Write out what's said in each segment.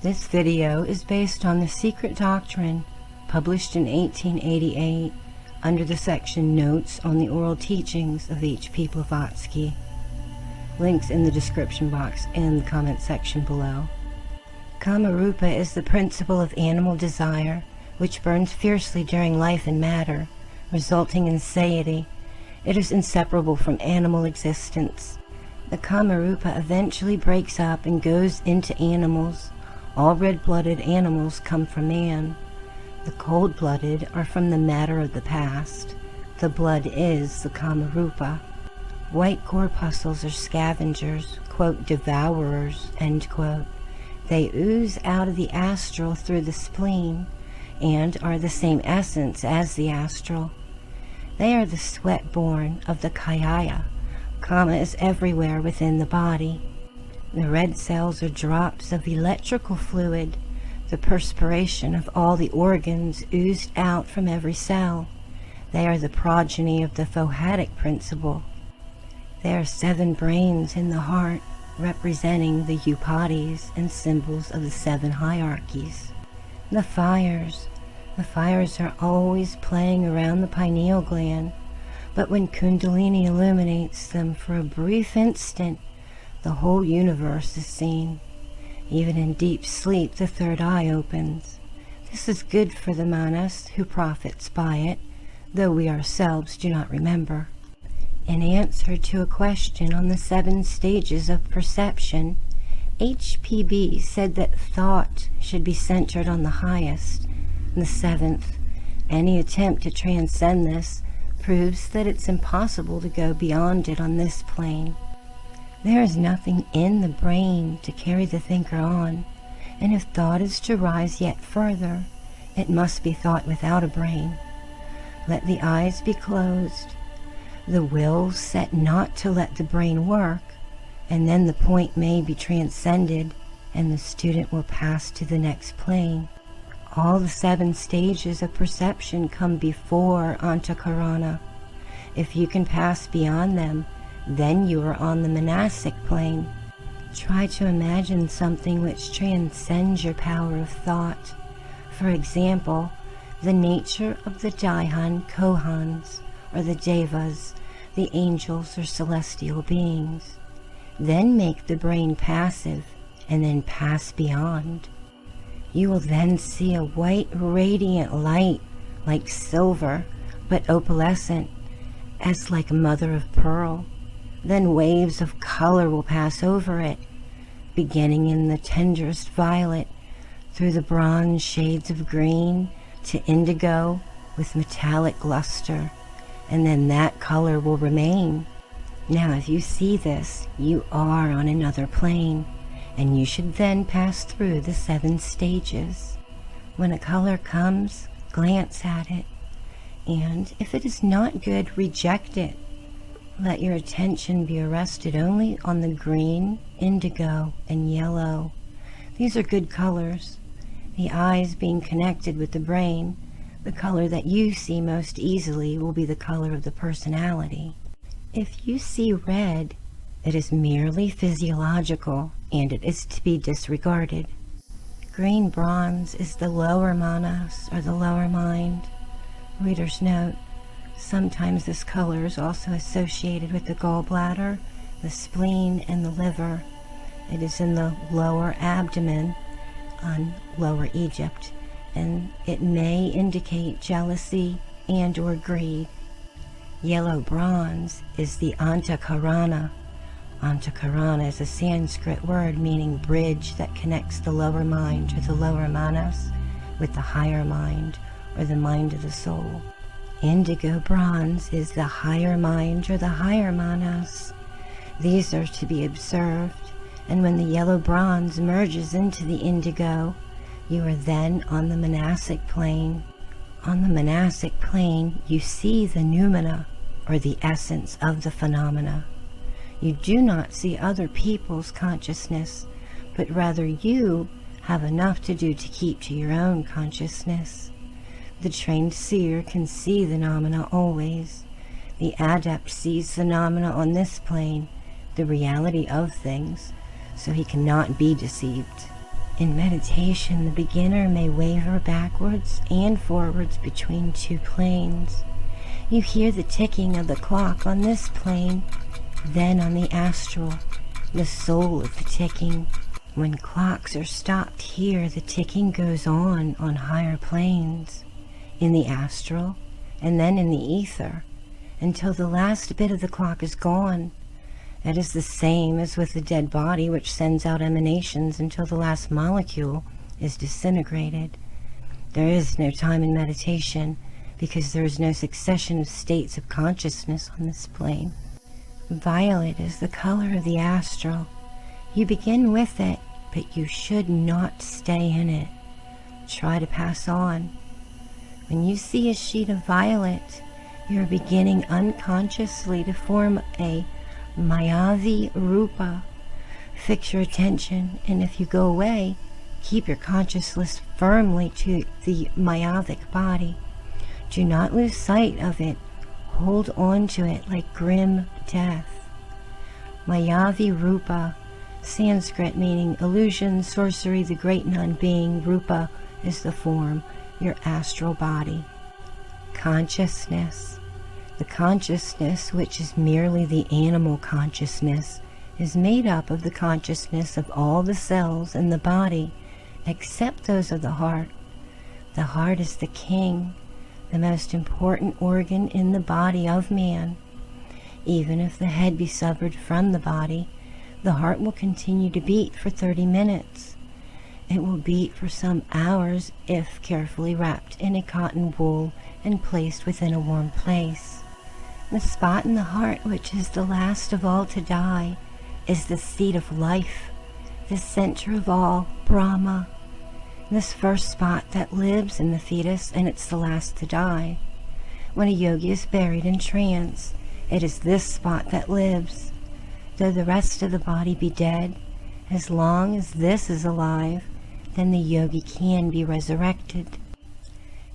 This video is based on the Secret Doctrine, published in 1888, under the section Notes on the Oral Teachings of H.P. Blavatsky. Links in the description box and the comment section below. Kamarupa is the principle of animal desire, which burns fiercely during life and matter, resulting in satiety. It is inseparable from animal existence. The kamarupa eventually breaks up and goes into animals. All red-blooded animals come from man. The cold-blooded are from the matter of the past. The blood is the kamarupa. White corpuscles are scavengers, quote, devourers, end quote. They ooze out of the astral through the spleen, and are the same essence as the astral. They are the sweat-born of the kaya. Kama is everywhere within the body. The red cells are drops of electrical fluid, the perspiration of all the organs oozed out from every cell. They are the progeny of the fohatic principle. There are 7 brains in the heart, representing the upadis and symbols of the 7 hierarchies. The fires are always playing around the pineal gland, but when kundalini illuminates them for a brief instant, the whole universe is seen. Even in deep sleep, the third eye opens. This is good for the manas, who profits by it, though we ourselves do not remember. In answer to a question on the 7 stages of perception, HPB said that thought should be centered on the highest, the 7th. Any attempt to transcend this proves that it's impossible to go beyond it on this plane. There is nothing in the brain to carry the thinker on, and if thought is to rise yet further, it must be thought without a brain. Let the eyes be closed, the will set not to let the brain work, and then the point may be transcended, and the student will pass to the next plane. All the 7 stages of perception come before antakarana. If you can pass beyond them, then you are on the monastic plane. Try to imagine something which transcends your power of thought. For example, the nature of the Daihan Kohans, or the Devas, the angels or celestial beings. Then make the brain passive, and then pass beyond. You will then see a white radiant light, like silver, but opalescent, as like mother of pearl. Then waves of color will pass over it, beginning in the tenderest violet, through the bronze shades of green to indigo with metallic luster, and then that color will remain. Now if you see this, you are on another plane, and you should then pass through the 7 stages. When a color comes, glance at it, and if it is not good, reject it. Let your attention be arrested only on the green, indigo, and yellow. These are good colors. The eyes being connected with the brain, the color that you see most easily will be the color of the personality. If you see red, it is merely physiological, and it is to be disregarded. Green bronze is the lower manas, or the lower mind. Reader's note: sometimes this color is also associated with the gallbladder, the spleen, and the liver. It is in the lower abdomen on Lower Egypt, and it may indicate jealousy and or greed. Yellow bronze is the antakarana. Antakarana is a Sanskrit word meaning bridge that connects the lower mind or the lower manas with the higher mind or the mind of the soul. Indigo bronze is the higher mind or the higher manas. These are to be observed, and when the yellow bronze merges into the indigo, you are then on the monastic plane. On the monastic plane, you see the noumena, or the essence of the phenomena. You do not see other people's consciousness, but rather you have enough to do to keep to your own consciousness. The trained seer can see the phenomena always. The adept sees the phenomena on this plane, the reality of things, so he cannot be deceived. In meditation, the beginner may waver backwards and forwards between two planes. You hear the ticking of the clock on this plane, then on the astral, the soul of the ticking. When clocks are stopped here, the ticking goes on higher planes, in the astral, and then in the ether, until the last bit of the clock is gone. It is the same as with the dead body, which sends out emanations until the last molecule is disintegrated. There is no time in meditation, because there is no succession of states of consciousness on this plane. Violet is the color of the astral. You begin with it, but you should not stay in it. Try to pass on. When you see a sheet of violet, you are beginning unconsciously to form a Mayadi Rupa. Fix your attention, and if you go away, keep your consciousness firmly to the Mayadic body. Do not lose sight of it. Hold on to it like grim death. Mayadi Rupa, Sanskrit meaning illusion, sorcery, the great non-being. Rupa is the form, your astral body. Consciousness. The consciousness, which is merely the animal consciousness, is made up of the consciousness of all the cells in the body, except those of the heart. The heart is the king, the most important organ in the body of man. Even if the head be severed from the body, the heart will continue to beat for 30 minutes. It will beat for some hours if carefully wrapped in a cotton wool and placed within a warm place. The spot in the heart, which is the last of all to die, is the seat of life, the center of all, Brahma. This first spot that lives in the fetus, and it's the last to die. When a yogi is buried in trance, it is this spot that lives. Though the rest of the body be dead, as long as this is alive, then the yogi can be resurrected.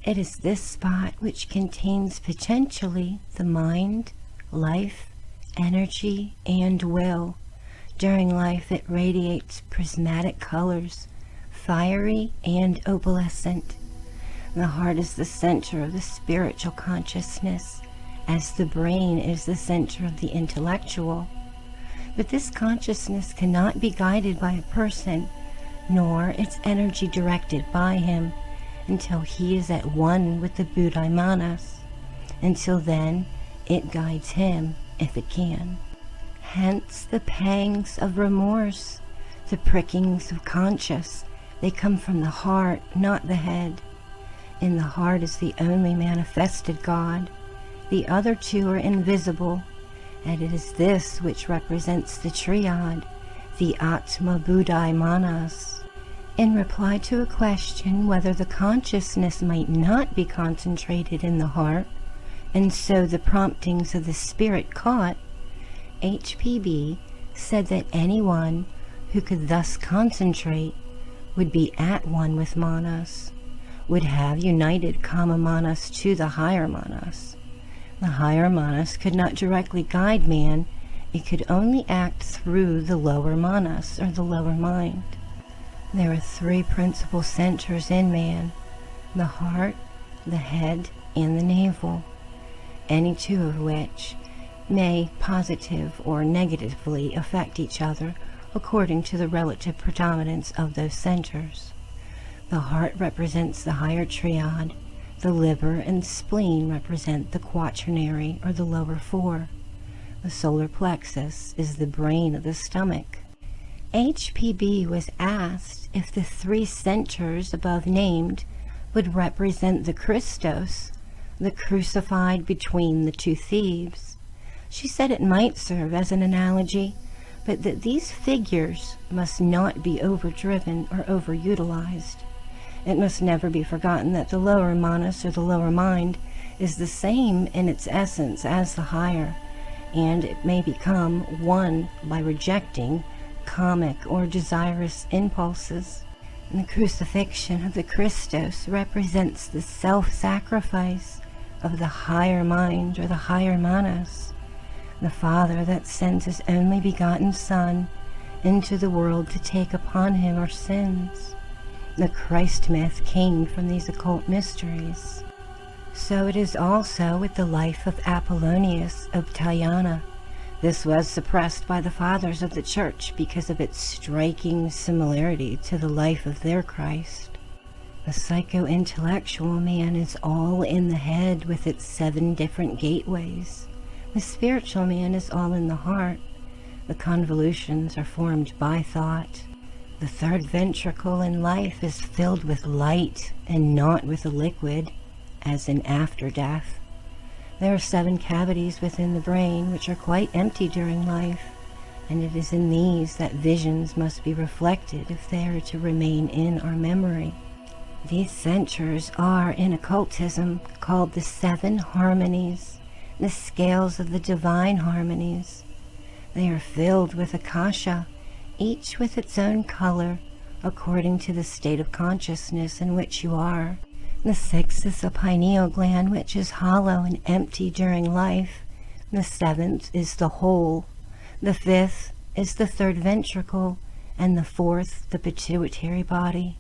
It is this spot which contains potentially the mind, life, energy, and will. During life it radiates prismatic colors, fiery and opalescent. The heart is the center of the spiritual consciousness, as the brain is the center of the intellectual. But this consciousness cannot be guided by a person, nor its energy directed by him, until he is at one with the Buddhaimanas. Until then, it guides him, if it can. Hence the pangs of remorse, the prickings of conscience. They come from the heart, not the head. In the heart is the only manifested God. The other two are invisible, and it is this which represents the triad, the Atma Buddhaimanas. In reply to a question whether the consciousness might not be concentrated in the heart, and so the promptings of the spirit caught, HPB said that anyone who could thus concentrate would be at one with Manas, would have united Kama Manas to the higher Manas. The higher Manas could not directly guide man, it could only act through the lower Manas, or the lower mind. There are three principal centers in man: the heart, the head, and the navel, any two of which may positive or negatively affect each other according to the relative predominance of those centers. The heart represents the higher triad, the liver and spleen represent the quaternary or the lower four. The solar plexus is the brain of the stomach. HPB was asked if the three centers above named would represent the Christos, the crucified between the two thieves. She said it might serve as an analogy, but that these figures must not be overdriven or overutilized. It must never be forgotten that the lower manas, or the lower mind, is the same in its essence as the higher, and it may become one by rejecting comic or desirous impulses. And the crucifixion of the Christos represents the self-sacrifice of the higher mind, or the higher manas. The Father that sends his only begotten Son into the world to take upon him our sins. The Christ myth came from these occult mysteries. So it is also with the life of Apollonius of Tyana. This was suppressed by the fathers of the church because of its striking similarity to the life of their Christ. The psycho-intellectual man is all in the head with its 7 different gateways. The spiritual man is all in the heart. The convolutions are formed by thought. The 3rd ventricle in life is filled with light and not with a liquid, as in after death. There are 7 cavities within the brain which are quite empty during life, and it is in these that visions must be reflected if they are to remain in our memory. These centers are, in occultism, called the 7 harmonies, the scales of the divine harmonies. They are filled with akasha, each with its own color, according to the state of consciousness in which you are. The 6th is the pineal gland, which is hollow and empty during life. The 7th is the whole. The 5th is the 3rd ventricle, and the 4th the pituitary body.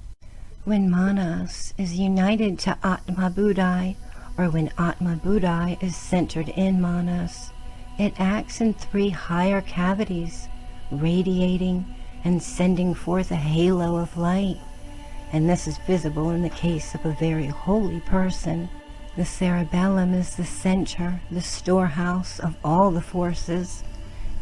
When Manas is united to Atma Buddhai, or when Atma Buddhai is centered in Manas, it acts in 3 higher cavities, radiating and sending forth a halo of light. And this is visible in the case of a very holy person. The cerebellum is the center, the storehouse of all the forces.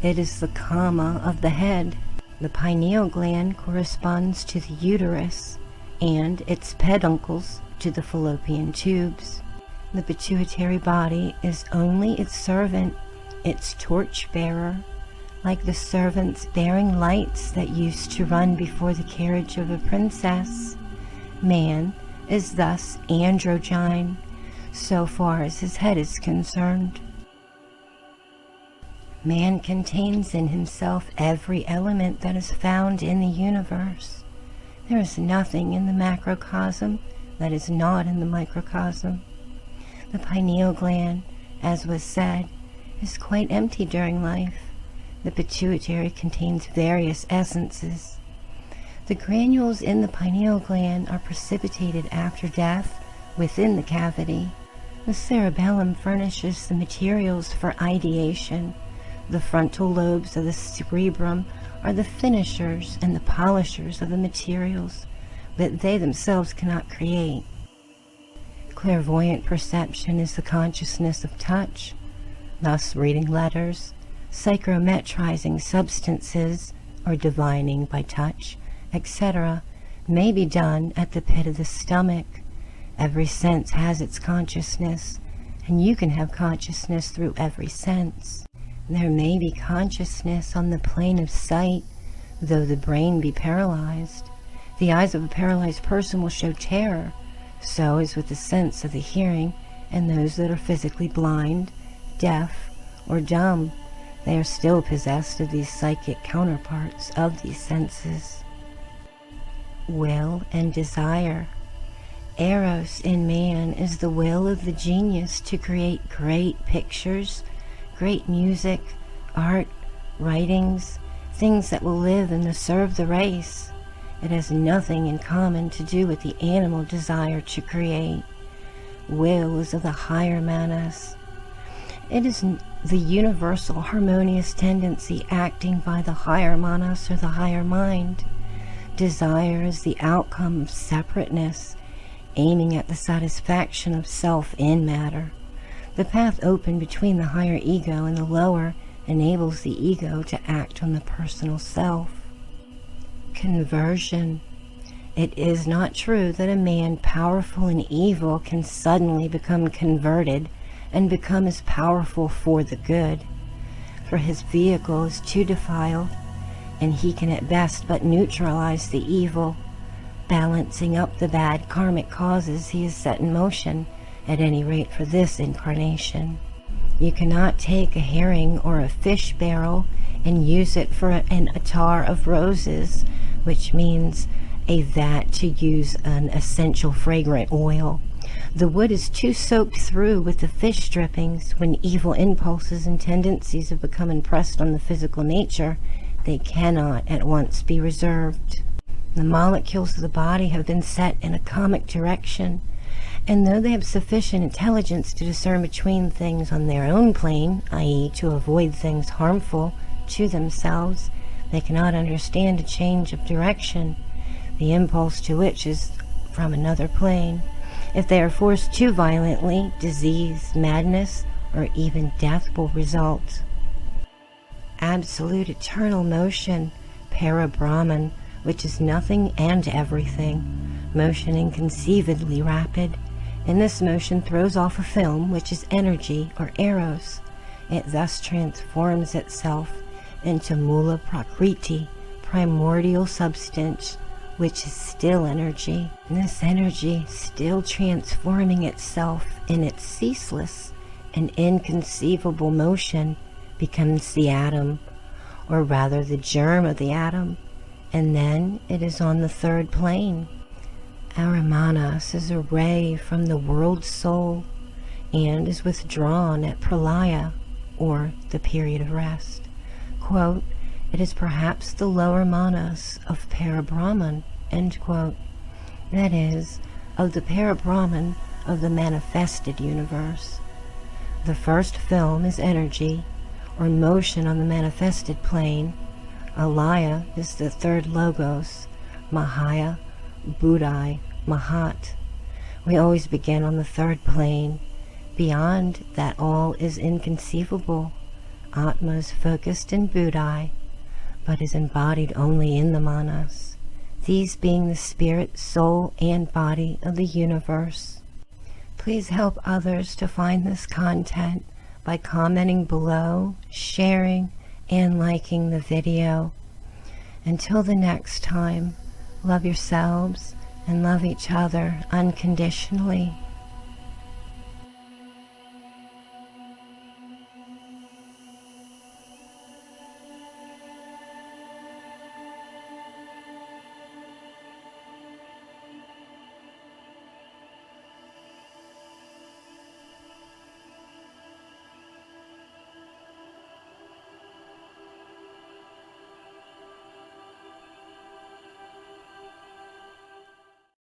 It is the kama of the head. The pineal gland corresponds to the uterus, and its peduncles to the fallopian tubes. The pituitary body is only its servant, its torchbearer, like the servants bearing lights that used to run before the carriage of a princess. Man is thus androgyne, so far as his head is concerned. Man contains in himself every element that is found in the universe. There is nothing in the macrocosm that is not in the microcosm. The pineal gland, as was said, is quite empty during life. The pituitary contains various essences. The granules in the pineal gland are precipitated after death within the cavity. The cerebellum furnishes the materials for ideation. The frontal lobes of the cerebrum are the finishers and the polishers of the materials, but they themselves cannot create. Clairvoyant perception is the consciousness of touch. Thus, reading letters, psychrometrizing substances, or divining by touch, etc., may be done at the pit of the stomach. Every sense has its consciousness, and you can have consciousness through every sense. There may be consciousness on the plane of sight, though the brain be paralyzed. The eyes of a paralyzed person will show terror. So is with the sense of the hearing, and those that are physically blind, deaf, or dumb. They are still possessed of these psychic counterparts of these senses. Will and desire. Eros in man is the will of the genius to create great pictures, great music, art, writings, things that will live and serve the race. It has nothing in common to do with the animal desire to create. Will is of the higher manas. It is the universal harmonious tendency acting by the higher manas or the higher mind. Desire is the outcome of separateness, aiming at the satisfaction of self in matter. The path open between the higher ego and the lower enables the ego to act on the personal self. Conversion. It is not true that a man powerful in evil can suddenly become converted and become as powerful for the good, for his vehicle is too defiled, and he can at best but neutralize the evil, balancing up the bad karmic causes he has set in motion, at any rate for this incarnation. You cannot take a herring or a fish barrel and use it for an attar of roses, which means a vat to use an essential fragrant oil. The wood is too soaked through with the fish drippings when evil impulses and tendencies have become impressed on the physical nature, they cannot at once be reserved. The molecules of the body have been set in a comic direction, and though they have sufficient intelligence to discern between things on their own plane, i.e. to avoid things harmful to themselves, they cannot understand a change of direction, the impulse to which is from another plane. If they are forced too violently, disease, madness, or even death will result. Absolute eternal motion, para-Brahman, which is nothing and everything, motion inconceivably rapid. And this motion throws off a film which is energy or eros. It thus transforms itself into mula prakriti, primordial substance, which is still energy. And this energy, still transforming itself in its ceaseless and inconceivable motion, becomes the atom, or rather the germ of the atom, and then it is on the third plane. Our manas is a ray from the world soul and is withdrawn at pralaya, or the period of rest. Quote, it is perhaps the lower manas of para-Brahman, end quote. That is, of the para-Brahman of the manifested universe. The first film is energy, or motion on the manifested plane. Alaya is the third logos, Mahaya, Buddhai, Mahat. We always begin on the third plane. Beyond that all is inconceivable. Atma is focused in Buddhai, but is embodied only in the manas, these being the spirit, soul, and body of the universe. Please help others to find this content by commenting below, sharing, and liking the video. Until the next time, love yourselves and love each other unconditionally.